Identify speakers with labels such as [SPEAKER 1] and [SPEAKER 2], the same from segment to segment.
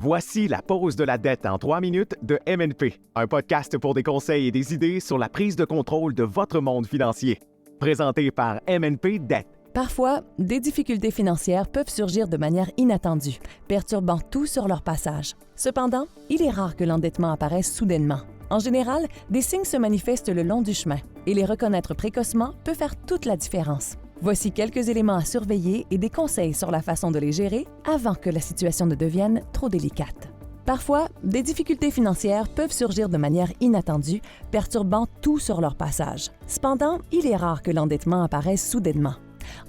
[SPEAKER 1] Voici la pause de la dette en 3 minutes de MNP, un podcast pour des conseils et des idées sur la prise de contrôle de votre monde financier. Présenté par MNP Dette.
[SPEAKER 2] Parfois, des difficultés financières peuvent surgir de manière inattendue, perturbant tout sur leur passage. Cependant, il est rare que l'endettement apparaisse soudainement. En général, des signes se manifestent le long du chemin et les reconnaître précocement peut faire toute la différence. Voici quelques éléments à surveiller et des conseils sur la façon de les gérer avant que la situation ne devienne trop délicate. Parfois, des difficultés financières peuvent surgir de manière inattendue, perturbant tout sur leur passage. Cependant, il est rare que l'endettement apparaisse soudainement.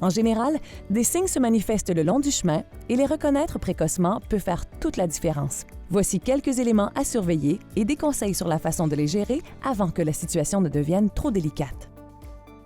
[SPEAKER 2] En général, des signes se manifestent le long du chemin et les reconnaître précocement peut faire toute la différence. Voici quelques éléments à surveiller et des conseils sur la façon de les gérer avant que la situation ne devienne trop délicate.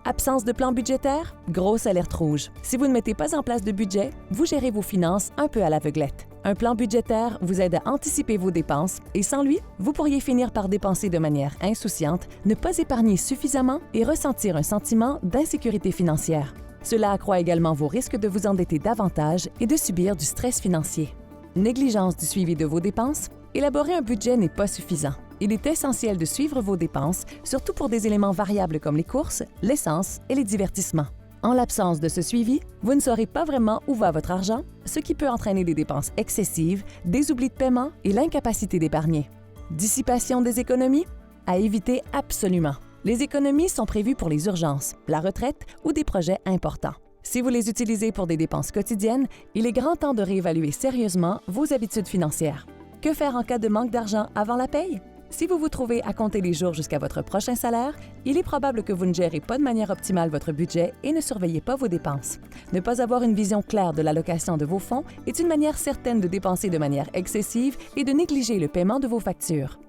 [SPEAKER 2] Absence de plan budgétaire? Grosse alerte rouge. Si vous ne mettez pas en place de budget, vous gérez vos finances un peu à l'aveuglette. Un plan budgétaire vous aide à anticiper vos dépenses et sans lui, vous pourriez finir par dépenser de manière insouciante, ne pas épargner suffisamment et ressentir un sentiment d'insécurité financière. Cela accroît également vos risques de vous endetter davantage et de subir du stress financier. Négligence du suivi de vos dépenses? Élaborer un budget n'est pas suffisant. Il est essentiel de suivre vos dépenses, surtout pour des éléments variables comme les courses, l'essence et les divertissements. En l'absence de ce suivi, vous ne saurez pas vraiment où va votre argent, ce qui peut entraîner des dépenses excessives, des oublis de paiement et l'incapacité d'épargner. Dissipation des économies? À éviter absolument. Les économies sont prévues pour les urgences, la retraite ou des projets importants. Si vous les utilisez pour des dépenses quotidiennes, il est grand temps de réévaluer sérieusement vos habitudes financières. Que faire en cas de manque d'argent avant la paye? Si vous vous trouvez à compter les jours jusqu'à votre prochain salaire, il est probable que vous ne gérez pas de manière optimale votre budget et ne surveillez pas vos dépenses. Ne pas avoir une vision claire de l'allocation de vos fonds est une manière certaine de dépenser de manière excessive et de négliger le paiement de vos factures.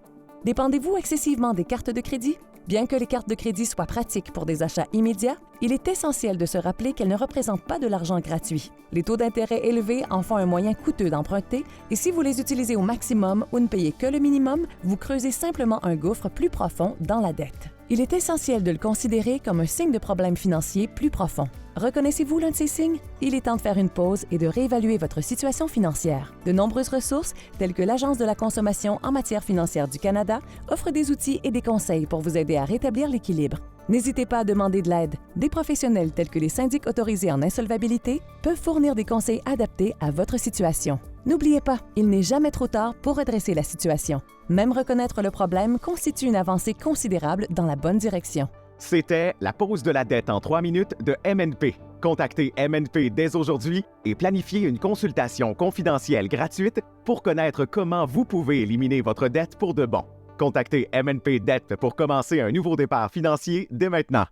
[SPEAKER 2] Dépendez-vous excessivement des cartes de crédit? Bien que les cartes de crédit soient pratiques pour des achats immédiats, il est essentiel de se rappeler qu'elles ne représentent pas de l'argent gratuit. Les taux d'intérêt élevés en font un moyen coûteux d'emprunter et si vous les utilisez au maximum ou ne payez que le minimum, vous creusez simplement un gouffre plus profond dans la dette. Il est essentiel de le considérer comme un signe de problème financier plus profond. Reconnaissez-vous l'un de ces signes? Il est temps de faire une pause et de réévaluer votre situation financière. De nombreuses ressources, telles que l'Agence de la consommation en matière financière du Canada, offrent des outils et des conseils pour vous aider à rétablir l'équilibre. N'hésitez pas à demander de l'aide. Des professionnels tels que les syndics autorisés en insolvabilité peuvent fournir des conseils adaptés à votre situation. N'oubliez pas, il n'est jamais trop tard pour redresser la situation. Même reconnaître le problème constitue une avancée considérable dans la bonne direction.
[SPEAKER 1] C'était la pause de la dette en 3 minutes de MNP. Contactez MNP dès aujourd'hui et planifiez une consultation confidentielle gratuite pour connaître comment vous pouvez éliminer votre dette pour de bon. Contactez MNP Dette pour commencer un nouveau départ financier dès maintenant.